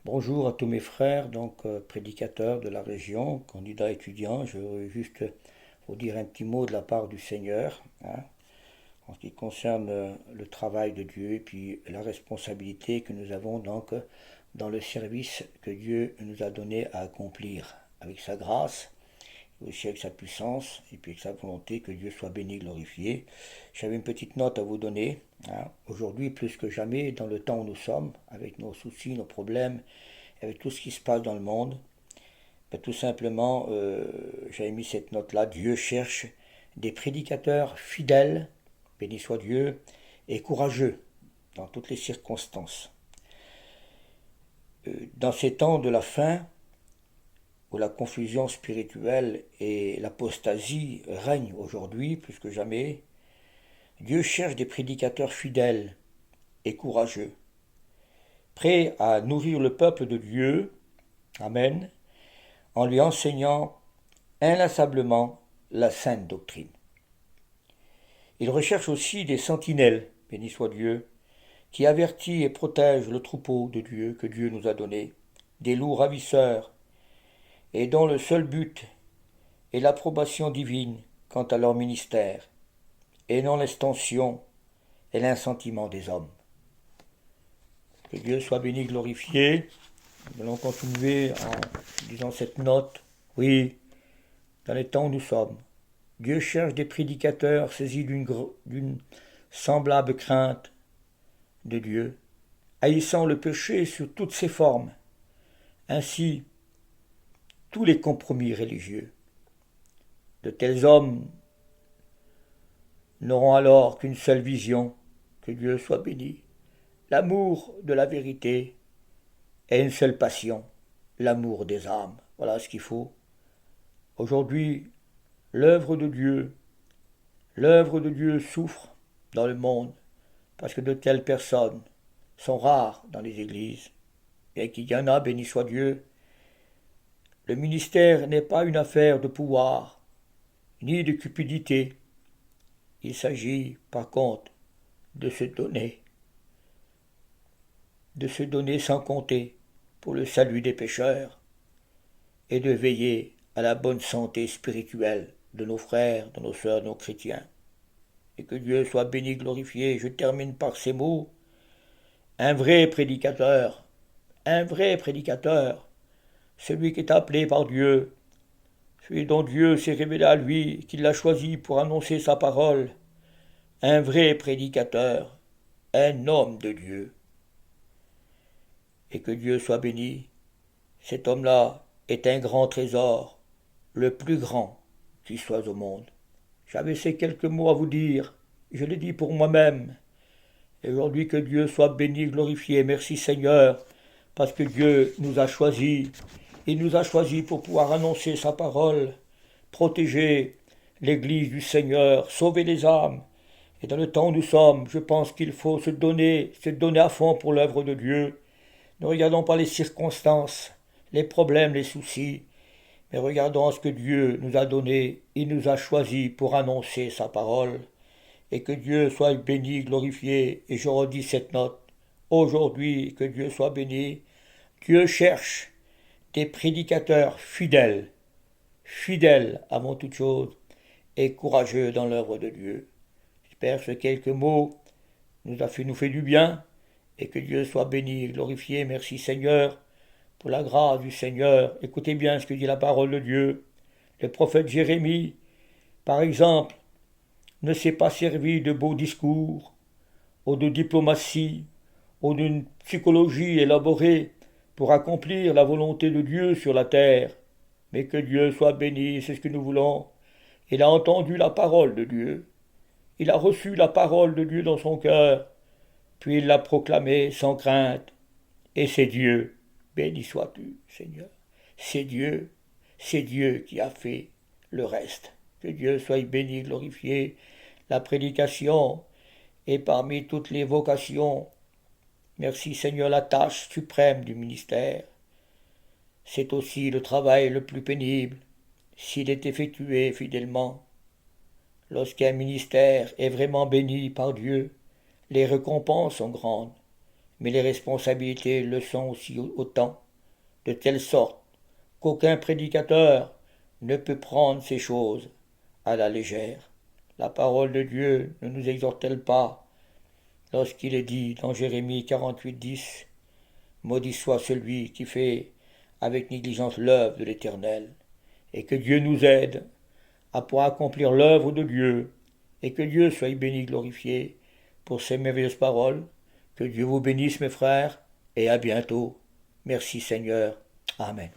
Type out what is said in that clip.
Bonjour à tous mes frères, prédicateurs de la région, candidats étudiants. Je veux juste vous dire un petit mot de la part du Seigneur, en ce qui concerne le travail de Dieu et puis la responsabilité que nous avons dans le service que Dieu nous a donné à accomplir avec sa grâce, aussi avec sa puissance et puis avec sa volonté. Que Dieu soit béni, glorifié. J'avais une petite note à vous donner. Aujourd'hui, plus que jamais, dans le temps où nous sommes, avec nos soucis, nos problèmes, avec tout ce qui se passe dans le monde, tout simplement, j'avais mis cette note-là. Dieu cherche des prédicateurs fidèles, béni soit Dieu, et courageux dans toutes les circonstances. Dans ces temps de la fin, où la confusion spirituelle et l'apostasie règnent aujourd'hui plus que jamais, Dieu cherche des prédicateurs fidèles et courageux, prêts à nourrir le peuple de Dieu, Amen, en lui enseignant inlassablement la sainte doctrine. Il recherche aussi des sentinelles, béni soit Dieu, qui avertit et protège le troupeau de Dieu que Dieu nous a donné, des loups ravisseurs, et dont le seul but est l'approbation divine quant à leur ministère, et non l'extension et l'insentiment des hommes. Que Dieu soit béni, glorifié. Nous allons continuer en disant cette note. Oui, dans les temps où nous sommes, Dieu cherche des prédicateurs saisis d'une semblable crainte de Dieu, haïssant le péché sous toutes ses formes, ainsi tous les compromis religieux. De tels hommes n'auront alors qu'une seule vision, que Dieu soit béni, l'amour de la vérité, et une seule passion, l'amour des âmes. Voilà ce qu'il faut. Aujourd'hui, l'œuvre de Dieu souffre dans le monde parce que de telles personnes sont rares dans les églises. Et qu'il y en a, béni soit Dieu. Le ministère n'est pas une affaire de pouvoir, ni de cupidité. Il s'agit, par contre, de se donner sans compter pour le salut des pécheurs et de veiller à la bonne santé spirituelle de nos frères, de nos sœurs, nos chrétiens. Et que Dieu soit béni, glorifié. Je termine par ces mots. Un vrai prédicateur, celui qui est appelé par Dieu, celui dont Dieu s'est révélé à lui, qu'il l'a choisi pour annoncer sa parole, un vrai prédicateur, un homme de Dieu. Et que Dieu soit béni. Cet homme-là est un grand trésor, le plus grand qui soit au monde. J'avais ces quelques mots à vous dire, je les dis pour moi-même. Et aujourd'hui que Dieu soit béni, glorifié. Merci Seigneur, parce que Dieu nous a choisis. Il nous a choisis pour pouvoir annoncer sa parole, protéger l'Église du Seigneur, sauver les âmes. Et dans le temps où nous sommes, je pense qu'il faut se donner à fond pour l'œuvre de Dieu. Ne regardons pas les circonstances, les problèmes, les soucis, mais regardons ce que Dieu nous a donné. Il nous a choisis pour annoncer sa parole. Et que Dieu soit béni, glorifié. Et je redis cette note. Aujourd'hui, que Dieu soit béni. Dieu cherche des prédicateurs fidèles avant toute chose, et courageux dans l'œuvre de Dieu. J'espère que ces quelques mots nous fait du bien, et que Dieu soit béni et glorifié. Merci Seigneur, pour la grâce du Seigneur. Écoutez bien ce que dit la parole de Dieu. Le prophète Jérémie, par exemple, ne s'est pas servi de beaux discours, ou de diplomatie, ou d'une psychologie élaborée pour accomplir la volonté de Dieu sur la terre. Mais que Dieu soit béni, c'est ce que nous voulons. Il a entendu la parole de Dieu. Il a reçu la parole de Dieu dans son cœur, puis il l'a proclamée sans crainte. Et c'est Dieu, béni sois-tu, Seigneur. C'est Dieu qui a fait le reste. Que Dieu soit béni, glorifié. La prédication est parmi toutes les vocations. Merci Seigneur, la tâche suprême du ministère. C'est aussi le travail le plus pénible, s'il est effectué fidèlement. Lorsqu'un ministère est vraiment béni par Dieu, les récompenses sont grandes. mais les responsabilités le sont aussi autant, de telle sorte qu'aucun prédicateur ne peut prendre ces choses à la légère. La parole de Dieu ne nous exhorte-t-elle pas lorsqu'il est dit dans Jérémie 48:10 « Maudit soit celui qui fait avec négligence l'œuvre de l'Éternel » et que Dieu nous aide à pouvoir accomplir l'œuvre de Dieu et que Dieu soit béni, glorifié pour ces merveilleuses paroles. Que Dieu vous bénisse mes frères et à bientôt. Merci Seigneur. Amen.